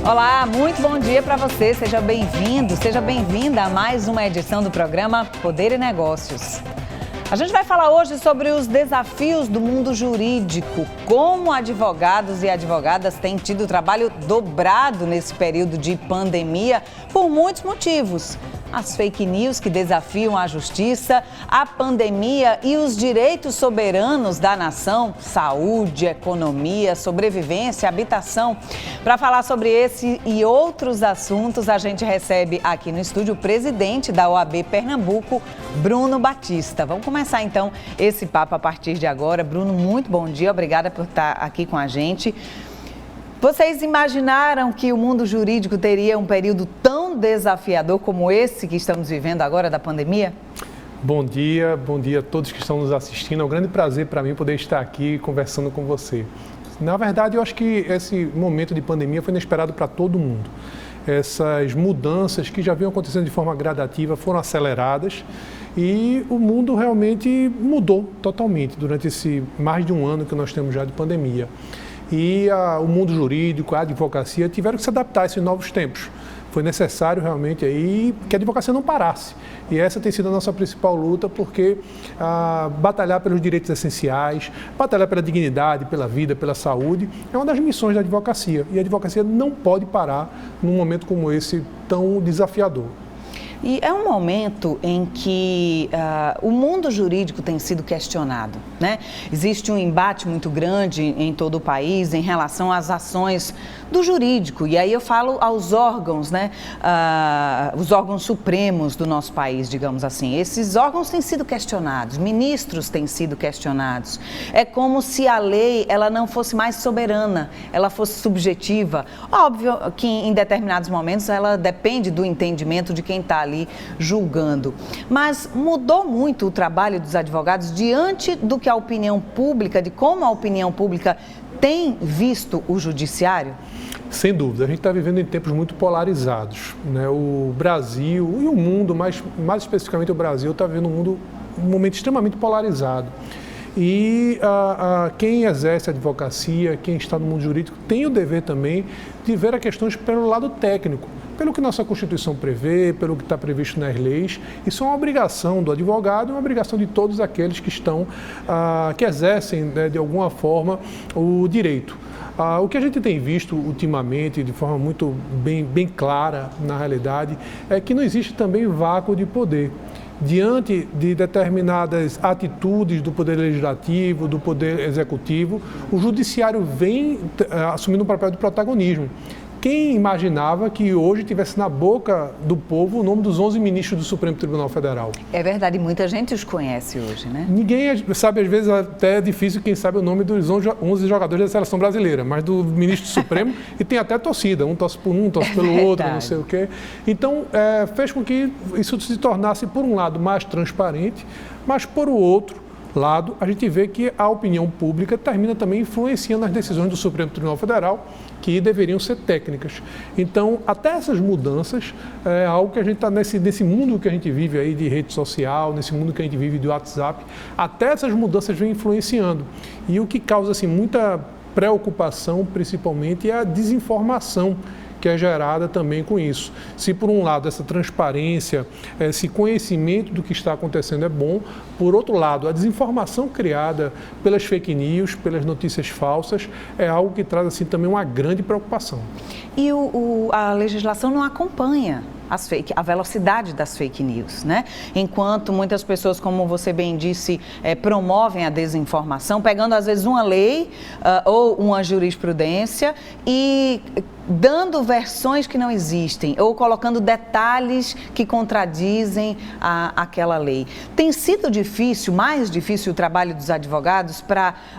Olá, muito bom dia para você. Seja bem-vindo, seja bem-vinda a mais uma edição do programa Poder e Negócios. A gente vai falar hoje sobre os desafios do mundo jurídico, como advogados e advogadas têm tido trabalho dobrado nesse período de pandemia por muitos motivos. As fake news que desafiam a justiça, a pandemia e os direitos soberanos da nação, saúde, economia, sobrevivência, habitação. Para falar sobre esse e outros assuntos, a gente recebe aqui no estúdio o presidente da OAB Pernambuco, Bruno Batista. Vamos começar então esse papo a partir de agora. Bruno, muito bom dia, obrigada por estar aqui com a gente. Vocês imaginaram que o mundo jurídico teria um período tão desafiador como esse que estamos vivendo agora da pandemia? Bom dia a todos que estão nos assistindo. É um grande prazer para mim poder estar aqui conversando com você. Na verdade, eu acho que esse momento de pandemia foi inesperado para todo mundo. Essas mudanças que já vinham acontecendo de forma gradativa foram aceleradas e o mundo realmente mudou totalmente durante esse mais de um ano que nós temos já de pandemia. E o mundo jurídico, a advocacia tiveram que se adaptar a esses novos tempos. Foi necessário realmente aí que a advocacia não parasse. E essa tem sido a nossa principal luta, porque batalhar pelos direitos essenciais, batalhar pela dignidade, pela vida, pela saúde, é uma das missões da advocacia. E a advocacia não pode parar num momento como esse tão desafiador. E é um momento em que o mundo jurídico tem sido questionado, né? Existe um embate muito grande em todo o país em relação às ações do jurídico. E aí eu falo aos órgãos, né? Os órgãos supremos do nosso país, digamos assim. Esses órgãos têm sido questionados, ministros têm sido questionados. É como se a lei ela não fosse mais soberana, ela fosse subjetiva. Óbvio que em determinados momentos ela depende do entendimento de quem está ali julgando. Mas mudou muito o trabalho dos advogados diante do que a opinião pública, de como a opinião pública tem visto o judiciário? Sem dúvida, a gente está vivendo em tempos muito polarizados, né? O Brasil e o mundo, mais especificamente o Brasil, está vivendo um momento extremamente polarizado. E quem exerce a advocacia, quem está no mundo jurídico, tem o dever também de ver as questões pelo lado técnico, pelo que nossa Constituição prevê, pelo que está previsto nas leis. Isso é uma obrigação do advogado, uma obrigação de todos aqueles que que exercem, né, de alguma forma o direito. O que a gente tem visto ultimamente, de forma muito bem clara, na realidade, é que não existe também vácuo de poder. Diante de determinadas atitudes do Poder Legislativo, do Poder Executivo, o Judiciário vem assumindo um papel de protagonismo. Quem imaginava que hoje tivesse na boca do povo o nome dos 11 ministros do Supremo Tribunal Federal? É verdade, muita gente os conhece hoje, né? Ninguém sabe, às vezes até é difícil quem sabe o nome dos 11 jogadores da seleção brasileira, mas do ministro do Supremo, e tem até torcida, um torce por um, torce pelo outro, não sei o quê. Então, fez com que isso se tornasse, por um lado, mais transparente, mas por outro lado, a gente vê que a opinião pública termina também influenciando as decisões do Supremo Tribunal Federal, que deveriam ser técnicas. Então, até essas mudanças, é algo que a gente está nesse mundo que a gente vive aí de rede social, nesse mundo que a gente vive de WhatsApp, até essas mudanças vêm influenciando. E o que causa assim, muita preocupação, principalmente, é a desinformação que é gerada também com isso. Se, por um lado, essa transparência, esse conhecimento do que está acontecendo é bom, por outro lado, a desinformação criada pelas fake news, pelas notícias falsas, é algo que traz assim, também uma grande preocupação. E a legislação não acompanha a velocidade das fake news, né? Enquanto muitas pessoas, como você bem disse, promovem a desinformação, pegando às vezes uma lei ou uma jurisprudência e dando versões que não existem ou colocando detalhes que contradizem aquela lei. Tem sido difícil, mais difícil o trabalho dos advogados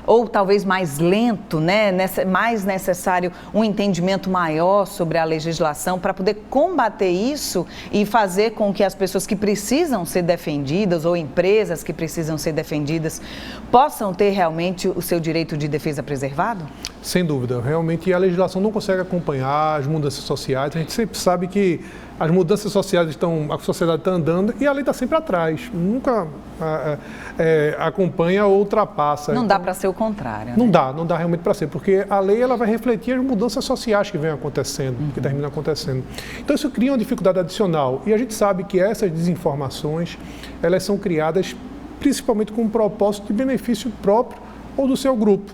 ou talvez mais lento, né? Mais necessário um entendimento maior sobre a legislação para poder combater isso e fazer com que as pessoas que precisam ser defendidas ou empresas que precisam ser defendidas possam ter realmente o seu direito de defesa preservado? Sem dúvida, realmente a legislação não consegue acompanhar acompanhar as mudanças sociais. A gente sempre sabe que as mudanças sociais a sociedade está andando e a lei está sempre atrás, nunca acompanha ou ultrapassa. Não dá para ser o contrário. Né? Não dá realmente para ser, porque a lei ela vai refletir as mudanças sociais que vêm acontecendo, que terminam acontecendo. Então isso cria uma dificuldade adicional e a gente sabe que essas desinformações, elas são criadas principalmente com um propósito de benefício próprio ou do seu grupo.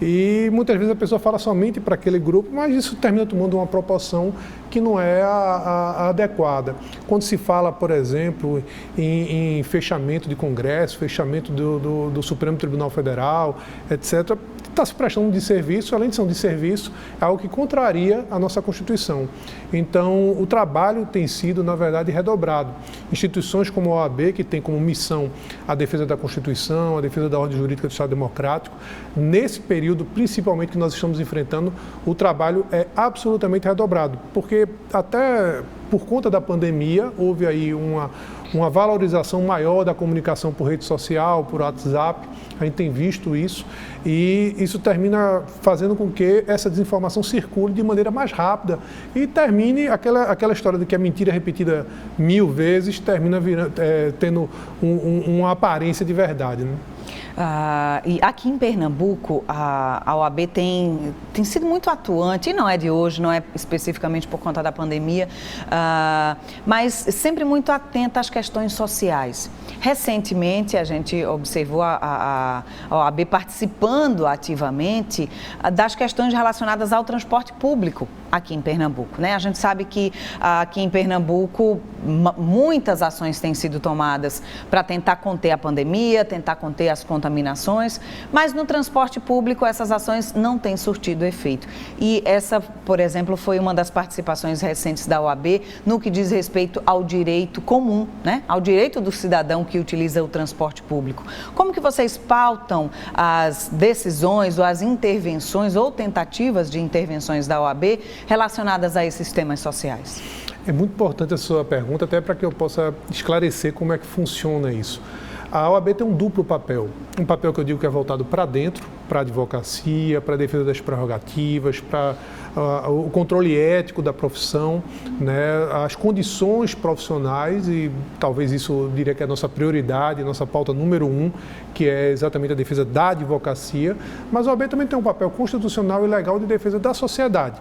E muitas vezes a pessoa fala somente para aquele grupo, mas isso termina tomando uma proporção que não é a adequada. Quando se fala, por exemplo, em fechamento de Congresso, fechamento do Supremo Tribunal Federal, etc., está se prestando de serviço, além de ser um desserviço, é algo que contraria a nossa Constituição. Então, o trabalho tem sido, na verdade, redobrado. Instituições como a OAB, que tem como missão a defesa da Constituição, a defesa da ordem jurídica do Estado Democrático, nesse período, principalmente que nós estamos enfrentando, o trabalho é absolutamente redobrado, porque até por conta da pandemia, houve aí uma valorização maior da comunicação por rede social, por WhatsApp, a gente tem visto isso, e isso termina fazendo com que essa desinformação circule de maneira mais rápida e termine aquela história de que a mentira repetida 1000 vezes termina tendo uma aparência de verdade, né? E aqui em Pernambuco, a OAB tem sido muito atuante, e não é de hoje, não é especificamente por conta da pandemia, mas sempre muito atenta às questões sociais. Recentemente, a gente observou a OAB participando ativamente das questões relacionadas ao transporte público aqui em Pernambuco, né? A gente sabe que aqui em Pernambuco muitas ações têm sido tomadas para tentar conter a pandemia, tentar conter as contaminações, mas no transporte público essas ações não têm surtido efeito. E essa, por exemplo, foi uma das participações recentes da OAB no que diz respeito ao direito comum, né? Ao direito do cidadão que utiliza o transporte público. Como que vocês pautam as decisões ou as intervenções ou tentativas de intervenções da OAB relacionadas a esses temas sociais? É muito importante a sua pergunta, até para que eu possa esclarecer como é que funciona isso. A OAB tem um duplo papel. Um papel que eu digo que é voltado para dentro, para a advocacia, para a defesa das prerrogativas, para o controle ético da profissão, né, as condições profissionais, e talvez isso eu diria que é a nossa prioridade, nossa pauta número 1, que é exatamente a defesa da advocacia, mas a OAB também tem um papel constitucional e legal de defesa da sociedade.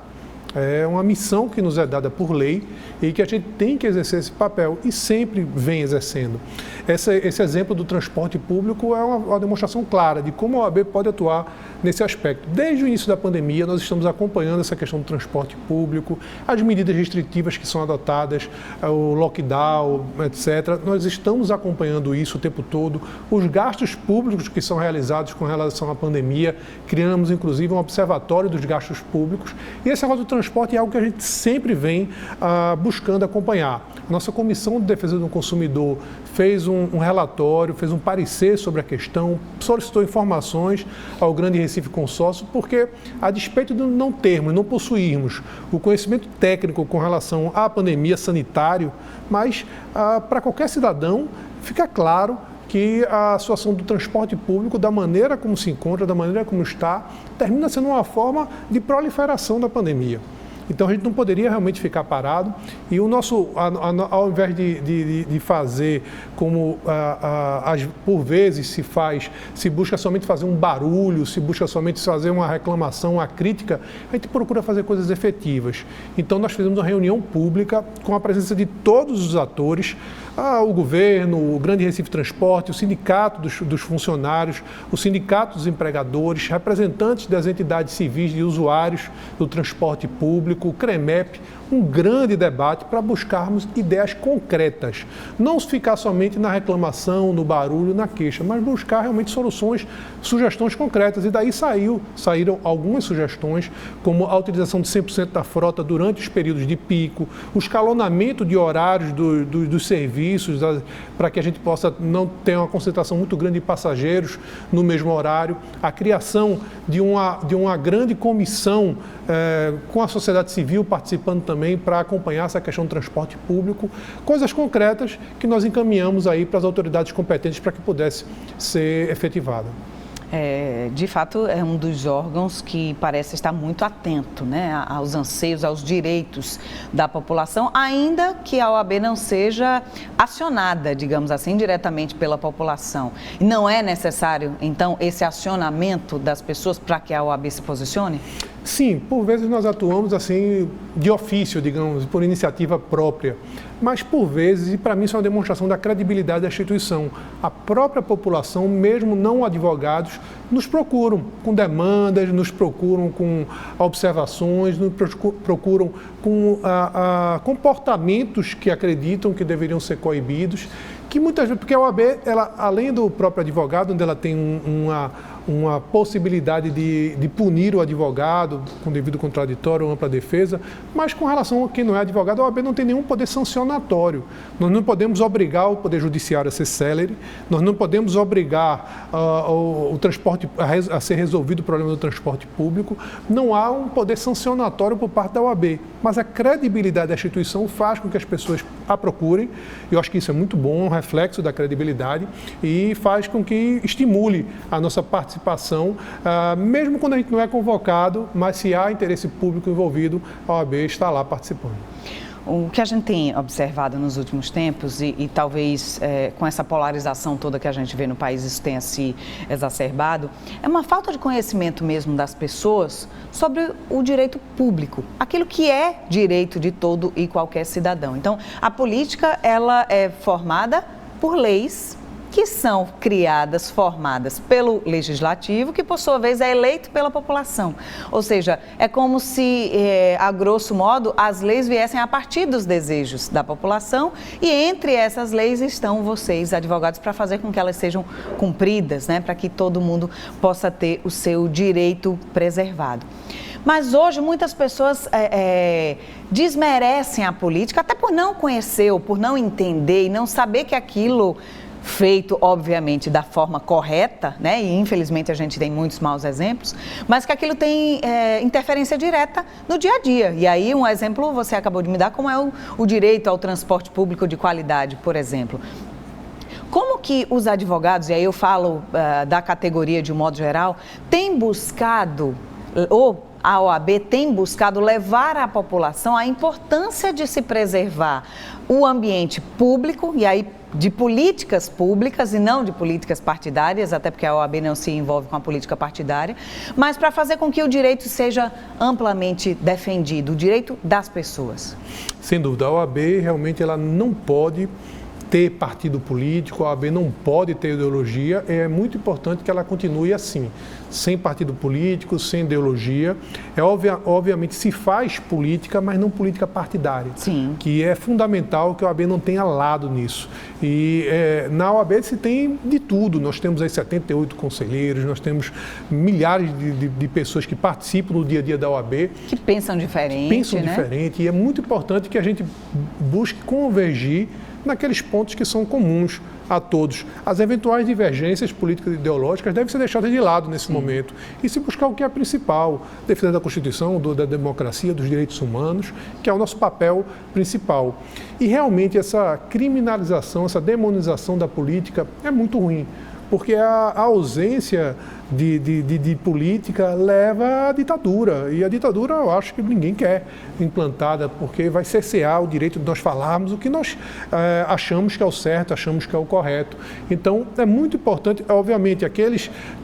É uma missão que nos é dada por lei e que a gente tem que exercer esse papel e sempre vem exercendo. Esse exemplo do transporte público é uma demonstração clara de como a OAB pode atuar nesse aspecto. Desde o início da pandemia, nós estamos acompanhando essa questão do transporte público, as medidas restritivas que são adotadas, o lockdown, etc. Nós estamos acompanhando isso o tempo todo, os gastos públicos que são realizados com relação à pandemia, criamos inclusive um observatório dos gastos públicos, e esse negócio do transporte é algo que a gente sempre vem buscando acompanhar. A nossa Comissão de Defesa do Consumidor fez um relatório, fez um parecer sobre a questão, solicitou informações ao Grande Recife Consórcio, porque a despeito de não termos, não possuirmos o conhecimento técnico com relação à pandemia sanitário, mas para qualquer cidadão fica claro que a situação do transporte público, da maneira como se encontra, da maneira como está, termina sendo uma forma de proliferação da pandemia. Então, a gente não poderia realmente ficar parado e o nosso, ao invés de fazer como por vezes se busca somente fazer um barulho, se busca somente fazer uma reclamação, uma crítica, a gente procura fazer coisas efetivas. Então, nós fizemos uma reunião pública com a presença de todos os atores, o governo, o Grande Recife Transporte, o sindicato dos funcionários, o sindicato dos empregadores, representantes das entidades civis de usuários do transporte público, o CREMEP, um grande debate para buscarmos ideias concretas. Não ficar somente na reclamação, no barulho, na queixa, mas buscar realmente soluções, sugestões concretas. E daí saíram algumas sugestões, como a utilização de 100% da frota durante os períodos de pico, o escalonamento de horários dos serviços, para que a gente possa não ter uma concentração muito grande de passageiros no mesmo horário, a criação de uma grande comissão com a sociedade civil participando também para acompanhar essa questão do transporte público, coisas concretas que nós encaminhamos aí para as autoridades competentes para que pudesse ser efetivada. De fato, é um dos órgãos que parece estar muito atento, né, aos anseios, aos direitos da população, ainda que a OAB não seja acionada, digamos assim, diretamente pela população. Não é necessário, então, esse acionamento das pessoas para que a OAB se posicione? Sim, por vezes nós atuamos assim de ofício, digamos, por iniciativa própria, mas por vezes, e para mim isso é uma demonstração da credibilidade da instituição, a própria população, mesmo não advogados, nos procuram com demandas, nos procuram com observações, nos procuram com comportamentos que acreditam que deveriam ser coibidos, que muitas vezes, porque a OAB, ela, além do próprio advogado, onde ela tem uma possibilidade de punir o advogado com devido contraditório ou ampla defesa, mas com relação a quem não é advogado, a OAB não tem nenhum poder sancionatório. Nós não podemos obrigar o Poder Judiciário a ser célere, nós não podemos obrigar o transporte a ser resolvido o problema do transporte público, não há um poder sancionatório por parte da OAB, mas a credibilidade da instituição faz com que as pessoas a procurem, e eu acho que isso é muito bom, um reflexo da credibilidade, e faz com que estimule a nossa participação, mesmo quando a gente não é convocado, mas se há interesse público envolvido, a OAB está lá participando. O que a gente tem observado nos últimos tempos, e talvez com essa polarização toda que a gente vê no país, isso tenha se exacerbado, é uma falta de conhecimento mesmo das pessoas sobre o direito público, aquilo que é direito de todo e qualquer cidadão. Então, a política, ela é formada por leis que são criadas, formadas pelo Legislativo, que por sua vez é eleito pela população. Ou seja, é como se, a grosso modo, as leis viessem a partir dos desejos da população, e entre essas leis estão vocês, advogados, para fazer com que elas sejam cumpridas, né, para que todo mundo possa ter o seu direito preservado. Mas hoje muitas pessoas desmerecem a política, até por não conhecer ou por não entender e não saber que aquilo feito, obviamente, da forma correta, né? E infelizmente a gente tem muitos maus exemplos, mas que aquilo tem interferência direta no dia a dia. E aí um exemplo você acabou de me dar, como é o direito ao transporte público de qualidade, por exemplo. Como que os advogados, e aí eu falo da categoria de um modo geral, têm buscado, ou a OAB tem buscado levar à população a importância de se preservar o ambiente público, e aí de políticas públicas e não de políticas partidárias, até porque a OAB não se envolve com a política partidária, mas para fazer com que o direito seja amplamente defendido, o direito das pessoas. Sem dúvida, a OAB realmente ela não pode ter partido político, a OAB não pode ter ideologia, é muito importante que ela continue assim, sem partido político, sem ideologia. Obviamente se faz política, mas não política partidária. Sim. Que é fundamental que a OAB não tenha lado nisso. E na OAB se tem de tudo, nós temos aí 78 conselheiros, nós temos milhares de pessoas que participam no dia a dia da OAB. Que pensam diferente, Pensam diferente, e é muito importante que a gente busque convergir naqueles pontos que são comuns a todos. As eventuais divergências políticas e ideológicas devem ser deixadas de lado nesse momento e se buscar o que é principal, defesa da Constituição, da democracia, dos direitos humanos, que é o nosso papel principal. E realmente essa criminalização, essa demonização da política é muito ruim, porque a ausência de política leva à ditadura, e a ditadura eu acho que ninguém quer implantada, porque vai cercear o direito de nós falarmos o que nós achamos que é o certo, achamos que é o correto. Então é muito importante, obviamente,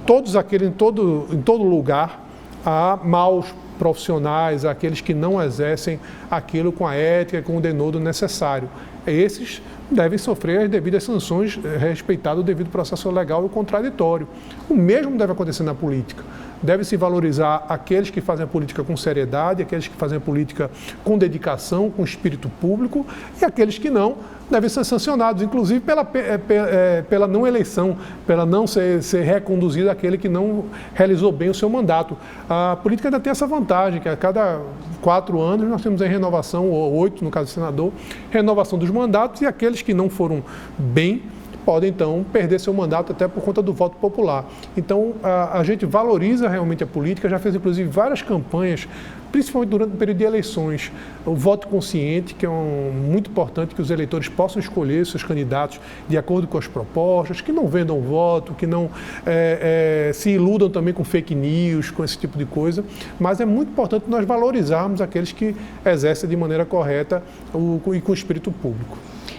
todos aqueles em todo lugar há maus profissionais, aqueles que não exercem aquilo com a ética, com o denodo necessário. Esses devem sofrer as devidas sanções, respeitado o devido processo legal e o contraditório. O mesmo deve acontecer na política. Deve-se valorizar aqueles que fazem a política com seriedade, aqueles que fazem a política com dedicação, com espírito público, e aqueles que não devem ser sancionados, inclusive pela não eleição, pela não ser reconduzido aquele que não realizou bem o seu mandato. A política ainda tem essa vantagem, que a cada 4 anos nós temos a renovação, ou 8 no caso do senador, renovação dos mandatos, e aqueles que não foram bem podem, então, perder seu mandato até por conta do voto popular. Então, a gente valoriza realmente a política, já fez, inclusive, várias campanhas, principalmente durante o período de eleições. O voto consciente, que é muito importante que os eleitores possam escolher seus candidatos de acordo com as propostas, que não vendam voto, que não se iludam também com fake news, com esse tipo de coisa. Mas é muito importante nós valorizarmos aqueles que exercem de maneira correta e com espírito público.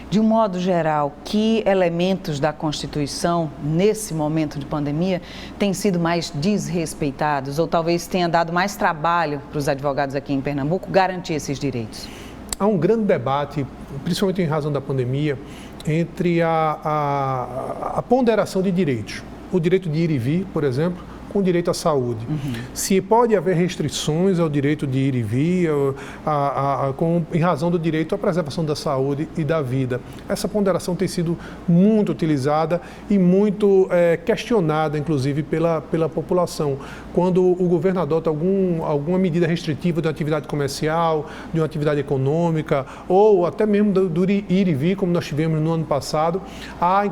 De um modo geral, que elementos da Constituição, nesse momento de pandemia, têm sido mais desrespeitados ou talvez tenha dado mais trabalho para os advogados aqui em Pernambuco garantir esses direitos? Há um grande debate, principalmente em razão da pandemia, entre a ponderação de direitos. O direito de ir e vir, por exemplo, com o direito à saúde. Se pode haver restrições ao direito de ir e vir, em razão do direito à preservação da saúde e da vida. Essa ponderação tem sido muito utilizada e muito questionada, inclusive, pela população. Quando o governo adota alguma medida restritiva de uma atividade comercial, de uma atividade econômica, ou até mesmo do ir e vir, como nós tivemos no ano passado, há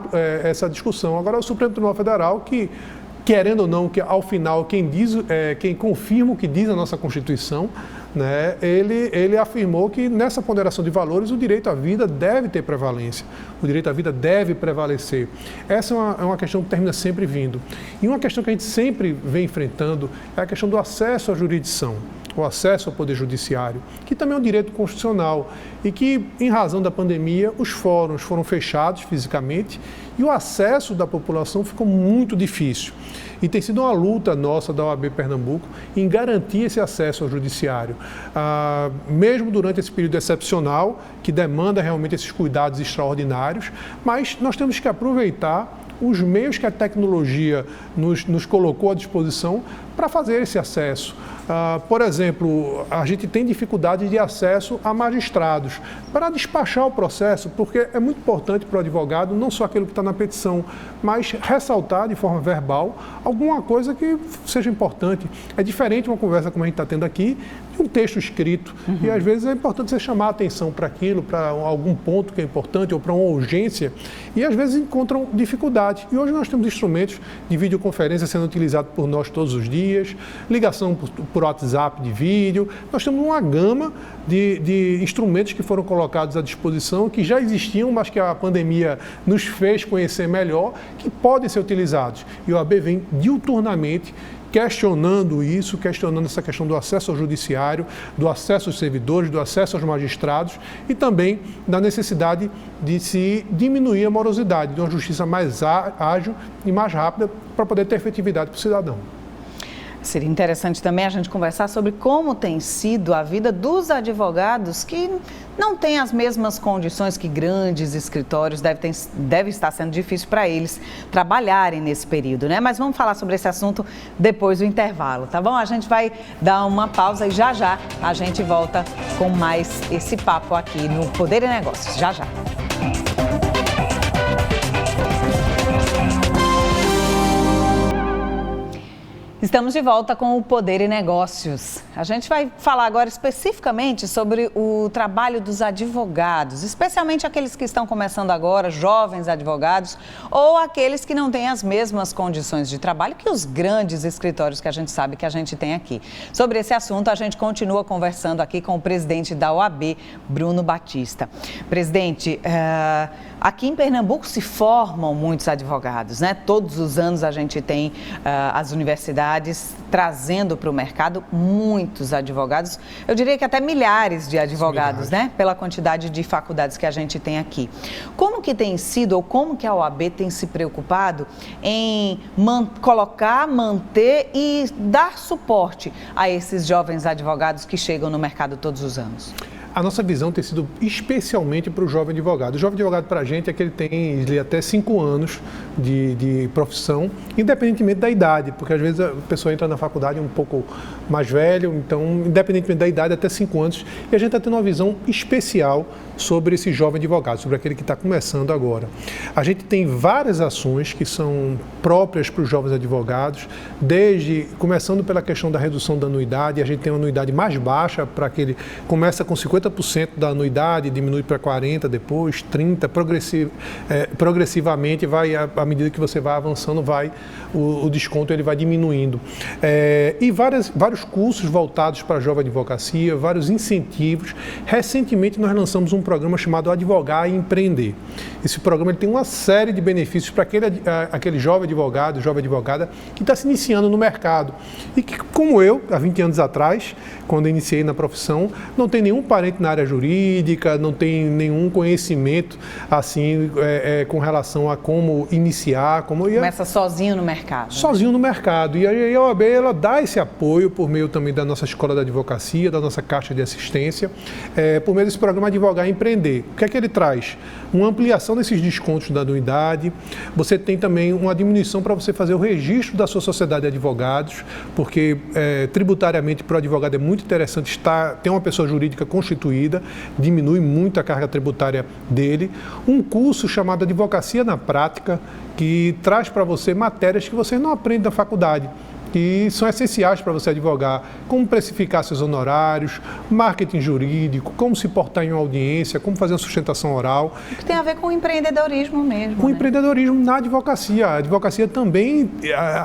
essa discussão. Agora, o Supremo Tribunal Federal, que querendo ou não, que ao final quem confirma o que diz a nossa Constituição, né, ele afirmou que nessa ponderação de valores o direito à vida deve ter prevalência, o direito à vida deve prevalecer. Essa é uma questão que termina sempre vindo. E uma questão que a gente sempre vem enfrentando é a questão do acesso à jurisdição, o acesso ao Poder Judiciário, que também é um direito constitucional e que, em razão da pandemia, os fóruns foram fechados fisicamente e o acesso da população ficou muito difícil. E tem sido uma luta nossa da OAB Pernambuco em garantir esse acesso ao judiciário, mesmo durante esse período excepcional, que demanda realmente esses cuidados extraordinários, mas nós temos que aproveitar os meios que a tecnologia nos colocou à disposição para fazer esse acesso. Por exemplo, a gente tem dificuldade de acesso a magistrados para despachar o processo, porque é muito importante para o advogado, não só aquilo que está na petição, mas ressaltar de forma verbal alguma coisa que seja importante. É diferente uma conversa como a gente está tendo aqui, de um texto escrito. E às vezes é importante você chamar a atenção para aquilo, para algum ponto que é importante ou para uma urgência, e às vezes encontram dificuldade. E hoje nós temos instrumentos de videoconferência sendo utilizados por nós todos os dias, ligação por WhatsApp de vídeo. Nós temos uma gama de instrumentos que foram colocados à disposição, que já existiam, mas que a pandemia nos fez conhecer melhor, que podem ser utilizados. E o OAB vem diuturnamente questionando isso, questionando essa questão do acesso ao judiciário, do acesso aos servidores, do acesso aos magistrados e também da necessidade de se diminuir a morosidade, de uma justiça mais ágil e mais rápida para poder ter efetividade para o cidadão. Seria interessante também a gente conversar sobre como tem sido a vida dos advogados que não têm as mesmas condições que grandes escritórios. Deve estar sendo difícil para eles trabalharem nesse período, né? Mas vamos falar sobre esse assunto depois do intervalo, tá bom? A gente vai dar uma pausa e já a gente volta com mais esse papo aqui no Poder e Negócios. Já. Estamos de volta com o Poder e Negócios. A gente vai falar agora especificamente sobre o trabalho dos advogados, especialmente aqueles que estão começando agora, jovens advogados, ou aqueles que não têm as mesmas condições de trabalho que os grandes escritórios que a gente sabe que a gente tem aqui. Sobre esse assunto, a gente continua conversando aqui com o presidente da OAB, Bruno Batista. Presidente, aqui em Pernambuco se formam muitos advogados, né? Todos os anos a gente tem as universidades trazendo para o mercado muitos advogados, eu diria que até milhares de advogados, né? Pela quantidade de faculdades que a gente tem aqui. Como que tem sido, ou como que a OAB tem se preocupado em colocar, manter e dar suporte a esses jovens advogados que chegam no mercado todos os anos? A nossa visão tem sido especialmente para o jovem advogado. O jovem advogado para a gente é que ele tem até 5 anos de profissão, independentemente da idade, porque às vezes a pessoa entra na faculdade um pouco mais velho, então independentemente da idade, até 5 anos. E a gente está tendo uma visão especial sobre esse jovem advogado, sobre aquele que está começando agora. A gente tem várias ações que são próprias para os jovens advogados, começando pela questão da redução da anuidade. A gente tem uma anuidade mais baixa para que ele começa com 50 50% da anuidade, diminui para 40%, depois 30%, progressivamente, à medida que você vai avançando, o desconto ele vai diminuindo. E vários cursos voltados para a jovem advocacia, vários incentivos. Recentemente, nós lançamos um programa chamado Advogar e Empreender. Esse programa ele tem uma série de benefícios para aquele jovem advogado, jovem advogada que está se iniciando no mercado e que, como eu, há 20 anos atrás, quando iniciei na profissão, não tem nenhum parente na área jurídica, não tem nenhum conhecimento assim com relação a como iniciar. Começa sozinho no mercado. Sozinho no mercado. E a OAB ela dá esse apoio por meio também da nossa Escola da Advocacia, da nossa Caixa de Assistência, por meio desse programa Advogar e Empreender. O que é que ele traz? Uma ampliação desses descontos da anuidade, você tem também uma diminuição para você fazer o registro da sua sociedade de advogados, porque tributariamente para o advogado é muito interessante ter uma pessoa jurídica constituída, diminui muito a carga tributária dele. Um curso chamado Advocacia na Prática, que traz para você matérias que você não aprende na faculdade, que são essenciais para você advogar, como precificar seus honorários, marketing jurídico, como se portar em uma audiência, como fazer uma sustentação oral. Que tem a ver com o empreendedorismo mesmo. Com empreendedorismo na advocacia. A advocacia também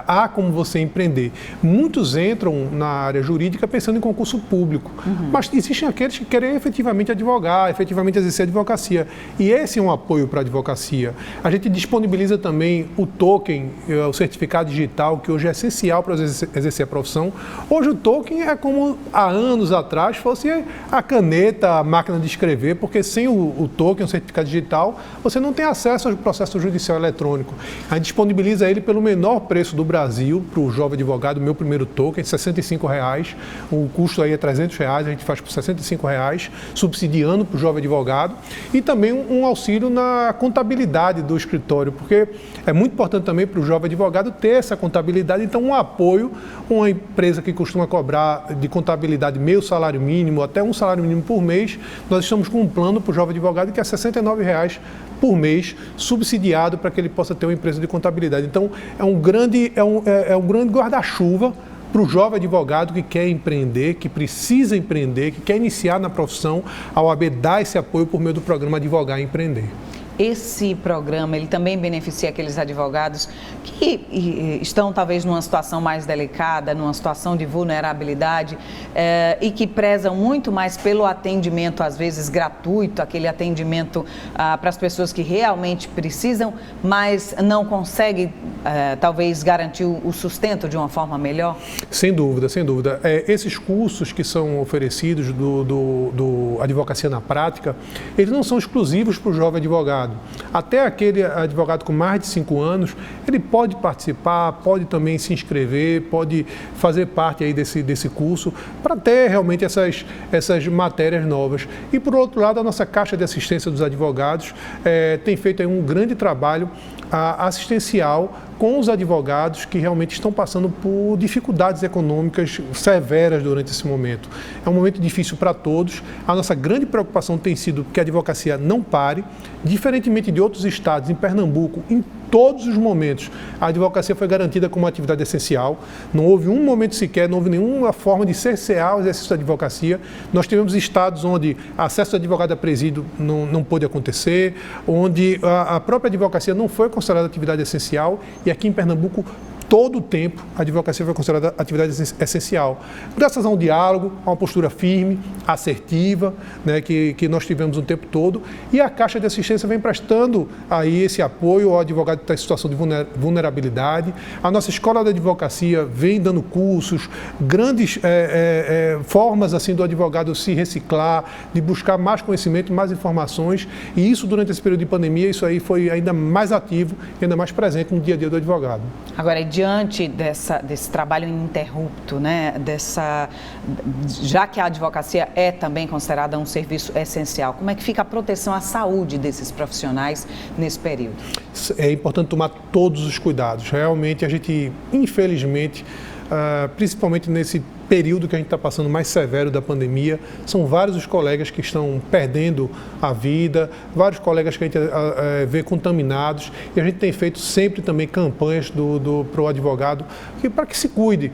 há como você empreender. Muitos entram na área jurídica pensando em concurso público, mas existem aqueles que querem efetivamente advogar, efetivamente exercer a advocacia. E esse é um apoio para a advocacia. A gente disponibiliza também o token, o certificado digital, que hoje é essencial para exercer a profissão. Hoje o token é como há anos atrás fosse a caneta, a máquina de escrever, porque sem o token, o certificado digital, você não tem acesso ao processo judicial eletrônico. A gente disponibiliza ele pelo menor preço do Brasil para o jovem advogado, o meu primeiro token, R$ 65,00. O custo aí é R$ 300,00, a gente faz por R$ 65,00, subsidiando para o jovem advogado. E também um auxílio na contabilidade do escritório, porque é muito importante também para o jovem advogado ter essa contabilidade, então um apoio, uma empresa que costuma cobrar de contabilidade meio salário mínimo, até um salário mínimo por mês, nós estamos com um plano para o jovem advogado que é R$ 69,00 por mês, subsidiado para que ele possa ter uma empresa de contabilidade. Então, é um grande guarda-chuva para o jovem advogado que quer empreender, que precisa empreender, que quer iniciar na profissão. A OAB dá esse apoio por meio do programa Advogar e Empreender. Esse programa, ele também beneficia aqueles advogados que estão talvez numa situação mais delicada, numa situação de vulnerabilidade e que prezam muito mais pelo atendimento, às vezes gratuito, aquele atendimento para as pessoas que realmente precisam, mas não conseguem talvez garantir o sustento de uma forma melhor? Sem dúvida, sem dúvida. Esses cursos que são oferecidos do Advocacia na Prática, eles não são exclusivos para o jovem advogado. Até aquele advogado com mais de 5 anos, ele pode participar, pode também se inscrever, pode fazer parte aí desse curso para ter realmente essas matérias novas. E, por outro lado, a nossa Caixa de Assistência dos Advogados tem feito aí um grande trabalho assistencial com os advogados que realmente estão passando por dificuldades econômicas severas durante esse momento. É um momento difícil para todos. A nossa grande preocupação tem sido que a advocacia não pare. Diferentemente de outros estados, em Pernambuco, em todos os momentos, a advocacia foi garantida como uma atividade essencial. Não houve um momento sequer, não houve nenhuma forma de cercear o exercício da advocacia. Nós tivemos estados onde acesso do advogado a presídio não pôde acontecer, onde a própria advocacia não foi considerada atividade essencial, e aqui em Pernambuco, todo o tempo, a advocacia foi considerada atividade essencial. Graças a um diálogo, a uma postura firme, assertiva, né, que nós tivemos o tempo todo, e a Caixa de Assistência vem prestando aí esse apoio ao advogado que está em situação de vulnerabilidade. A nossa Escola da Advocacia vem dando cursos, grandes formas assim do advogado se reciclar, de buscar mais conhecimento, mais informações, e isso durante esse período de pandemia, isso aí foi ainda mais ativo e ainda mais presente no dia a dia do advogado. Agora, diante desse trabalho ininterrupto, né, já que a advocacia é também considerada um serviço essencial, como é que fica a proteção à saúde desses profissionais nesse período? É importante tomar todos os cuidados. Realmente, a gente, infelizmente, principalmente nesse período que a gente está passando mais severo da pandemia, são vários os colegas que estão perdendo a vida, vários colegas que a gente vê contaminados, e a gente tem feito sempre também campanhas para o advogado para que se cuide.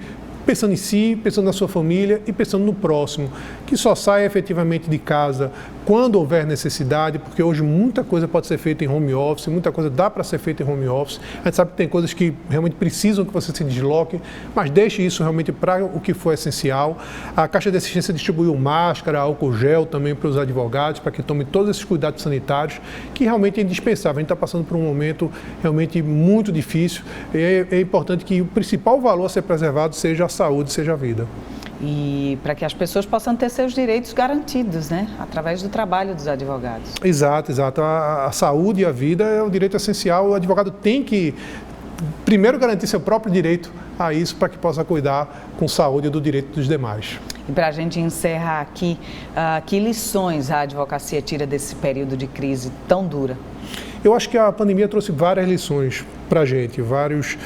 pensando em si, pensando na sua família e pensando no próximo, que só saia efetivamente de casa quando houver necessidade, porque hoje muita coisa pode ser feita em home office, muita coisa dá para ser feita em home office. A gente sabe que tem coisas que realmente precisam que você se desloque, mas deixe isso realmente para o que for essencial. A Caixa de Assistência distribuiu máscara, álcool gel também para os advogados, para que tomem todos esses cuidados sanitários, que realmente é indispensável. A gente está passando por um momento realmente muito difícil e é importante que o principal valor a ser preservado seja a saúde, seja a vida. E para que as pessoas possam ter seus direitos garantidos, né? Através do trabalho dos advogados. Exato, exato. A saúde e a vida é um direito essencial. O advogado tem que, primeiro, garantir seu próprio direito a isso para que possa cuidar com saúde do direito dos demais. E para a gente encerrar aqui, que lições a advocacia tira desse período de crise tão dura? Eu acho que a pandemia trouxe várias lições para a gente, vários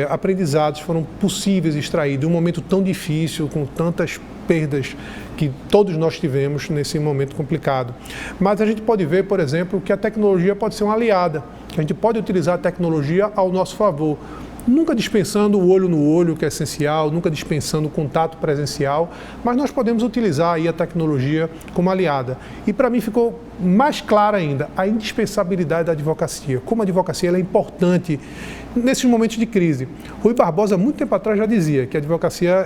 aprendizados foram possíveis extrair de um momento tão difícil, com tantas perdas que todos nós tivemos nesse momento complicado. Mas a gente pode ver, por exemplo, que a tecnologia pode ser uma aliada, que a gente pode utilizar a tecnologia ao nosso favor. Nunca dispensando o olho no olho, que é essencial, nunca dispensando o contato presencial, mas nós podemos utilizar aí a tecnologia como aliada. E para mim ficou mais clara ainda a indispensabilidade da advocacia, como a advocacia ela é importante nesses momentos de crise. Rui Barbosa, muito tempo atrás, já dizia que a advocacia,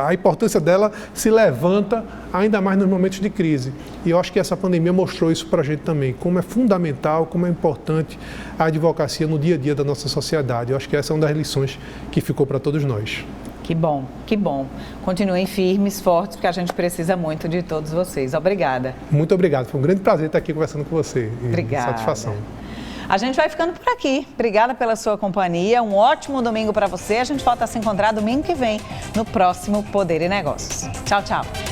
a importância dela se levanta ainda mais nos momentos de crise. E eu acho que essa pandemia mostrou isso para a gente também, como é fundamental, como é importante a advocacia no dia a dia da nossa sociedade. Eu acho que essa é uma das lições que ficou para todos nós. Que bom, que bom. Continuem firmes, fortes, porque a gente precisa muito de todos vocês. Obrigada. Muito obrigado. Foi um grande prazer estar aqui conversando com você. Obrigada. Satisfação. A gente vai ficando por aqui. Obrigada pela sua companhia. Um ótimo domingo para você. A gente volta a se encontrar domingo que vem no próximo Poder e Negócios. Tchau, tchau.